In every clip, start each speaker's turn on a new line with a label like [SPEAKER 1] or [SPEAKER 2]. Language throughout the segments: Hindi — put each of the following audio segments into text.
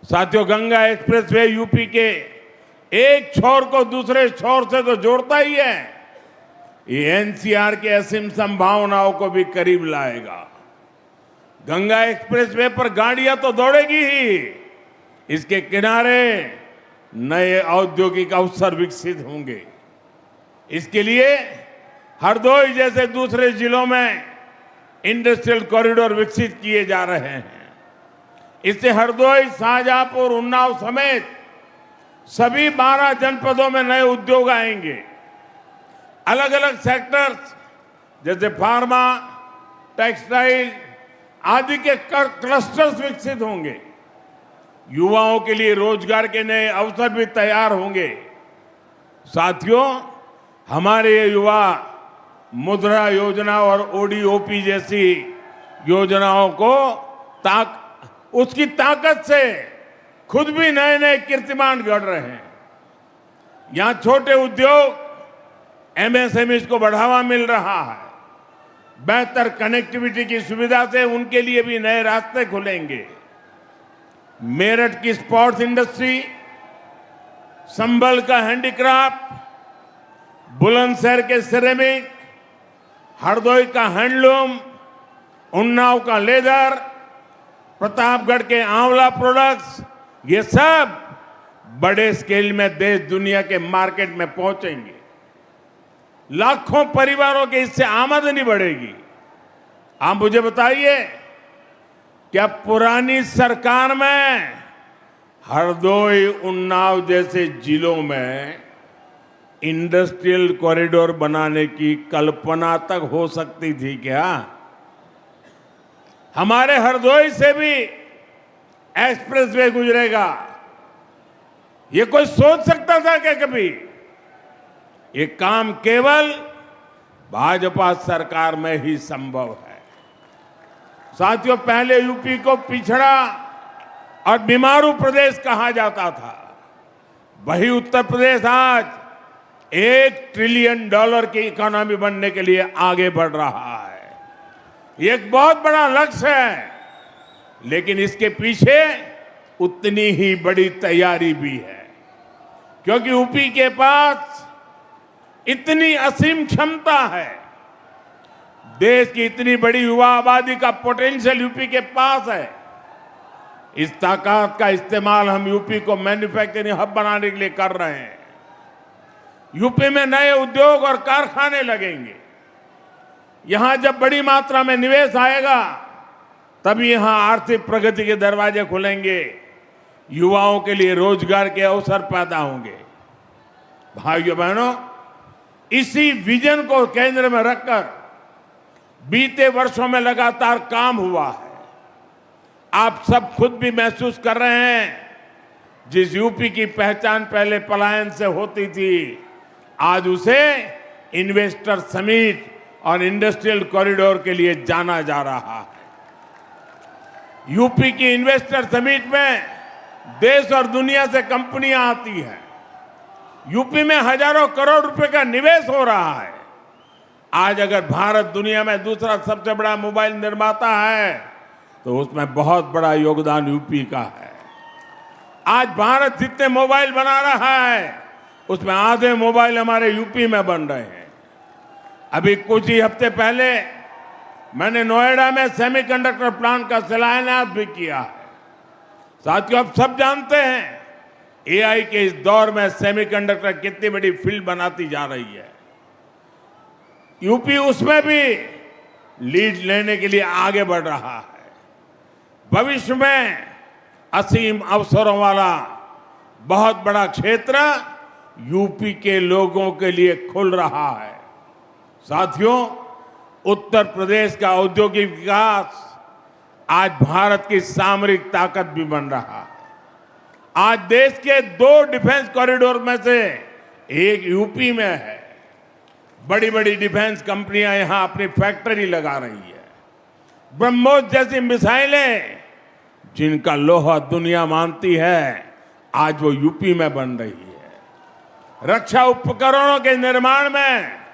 [SPEAKER 1] साथियों, गंगा एक्सप्रेसवे यूपी के एक छोर को दूसरे छोर से तो जोड़ता ही है, ये एनसीआर की असीम संभावनाओं को भी करीब लाएगा। गंगा एक्सप्रेसवे पर गाड़ियां तो दौड़ेगी ही, इसके किनारे नए औद्योगिक अवसर विकसित होंगे। इसके लिए हरदोई जैसे दूसरे जिलों में इंडस्ट्रियल कॉरिडोर विकसित किए जा रहे हैं। इससे हरदोई, शाहजहांपुर, उन्नाव समेत सभी 12 जनपदों में नए उद्योग आएंगे। अलग अलग सेक्टर्स जैसे फार्मा, टेक्सटाइल आदि के क्लस्टर्स विकसित होंगे। युवाओं के लिए रोजगार के नए अवसर भी तैयार होंगे। साथियों, हमारे ये युवा मुद्रा योजना और ओडीओपी जैसी योजनाओं को उसकी ताकत से खुद भी नए नए कीर्तिमान गढ़ रहे हैं। यहां छोटे उद्योग, एमएसएमई को बढ़ावा मिल रहा है। बेहतर कनेक्टिविटी की सुविधा से उनके लिए भी नए रास्ते खुलेंगे। मेरठ की स्पोर्ट्स इंडस्ट्री, संभल का हैंडीक्राफ्ट, बुलंदशहर के सिरेमिक, हरदोई का हैंडलूम, उन्नाव का लेदर, प्रतापगढ़ के आंवला प्रोडक्ट्स, ये सब बड़े स्केल में देश दुनिया के मार्केट में पहुंचेंगे। लाखों परिवारों के इससे आमदनी बढ़ेगी। आप मुझे बताइए, क्या पुरानी सरकार में हरदोई, उन्नाव जैसे जिलों में इंडस्ट्रियल कॉरिडोर बनाने की कल्पना तक हो सकती थी क्या? हमारे हरदोई से भी एक्सप्रेसवे गुजरेगा, ये कोई सोच सकता था क्या कभी? ये काम केवल भाजपा सरकार में ही संभव है। साथियों, पहले यूपी को पिछड़ा और बीमारू प्रदेश कहा जाता था, वही उत्तर प्रदेश आज $1 ट्रिलियन की इकोनॉमी बनने के लिए आगे बढ़ रहा है। ये एक बहुत बड़ा लक्ष्य है, लेकिन इसके पीछे उतनी ही बड़ी तैयारी भी है, क्योंकि यूपी के पास इतनी असीम क्षमता है। देश की इतनी बड़ी युवा आबादी का पोटेंशियल यूपी के पास है। इस ताकत का इस्तेमाल हम यूपी को मैन्युफैक्चरिंग हब बनाने के लिए कर रहे हैं। यूपी में नए उद्योग और कारखाने लगेंगे। यहां जब बड़ी मात्रा में निवेश आएगा, तभी यहां आर्थिक प्रगति के दरवाजे खुलेंगे, युवाओं के लिए रोजगार के अवसर पैदा होंगे। भाइयों बहनों, इसी विजन को केंद्र में रखकर बीते वर्षों में लगातार काम हुआ है। आप सब खुद भी महसूस कर रहे हैं, जिस यूपी की पहचान पहले पलायन से होती थी, आज उसे इन्वेस्टर समिट और इंडस्ट्रियल कॉरिडोर के लिए जाना जा रहा है। यूपी की इन्वेस्टर समिट में देश और दुनिया से कंपनियां आती हैं। यूपी में हजारों करोड़ रुपए का निवेश हो रहा है। आज अगर भारत दुनिया में दूसरा सबसे बड़ा मोबाइल निर्माता है, तो उसमें बहुत बड़ा योगदान यूपी का है। आज भारत जितने मोबाइल बना रहा है, उसमें आधे मोबाइल हमारे यूपी में बन रहे हैं। अभी कुछ ही हफ्ते पहले मैंने नोएडा में सेमीकंडक्टर प्लांट का शिलान्यास भी किया है। साथियों, आप सब जानते हैं, एआई के इस दौर में सेमीकंडक्टर कितनी बड़ी फील्ड बनाती जा रही है। यूपी उसमें भी लीड लेने के लिए आगे बढ़ रहा है। भविष्य में असीम अवसरों वाला बहुत बड़ा क्षेत्र यूपी के लोगों के लिए खुल रहा है। साथियों, उत्तर प्रदेश का औद्योगिक विकास आज भारत की सामरिक ताकत भी बन रहा है। आज देश के 2 डिफेंस कॉरिडोर में से एक यूपी में है। बड़ी बड़ी डिफेंस कंपनियां यहां अपनी फैक्ट्री लगा रही है। ब्रह्मोस जैसी मिसाइलें, जिनका लोहा दुनिया मानती है, आज वो यूपी में बन रही है। रक्षा उपकरणों के निर्माण में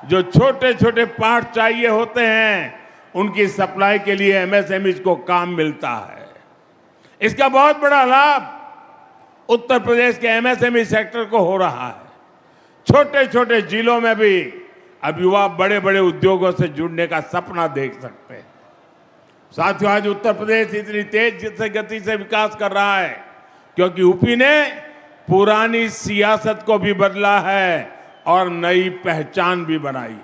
[SPEAKER 1] जो छोटे छोटे पार्ट चाहिए होते हैं, उनकी सप्लाई के लिए एमएसएमई को काम मिलता है। इसका बहुत बड़ा लाभ उत्तर प्रदेश के एमएसएमई सेक्टर को हो रहा है। छोटे छोटे जिलों में भी अब युवा बड़े बड़े उद्योगों से जुड़ने का सपना देख सकते हैं। साथियों, आज उत्तर प्रदेश इतनी तेज गति से विकास कर रहा है क्योंकि यूपी ने पुरानी सियासत को भी बदला है और नई पहचान भी बनाई।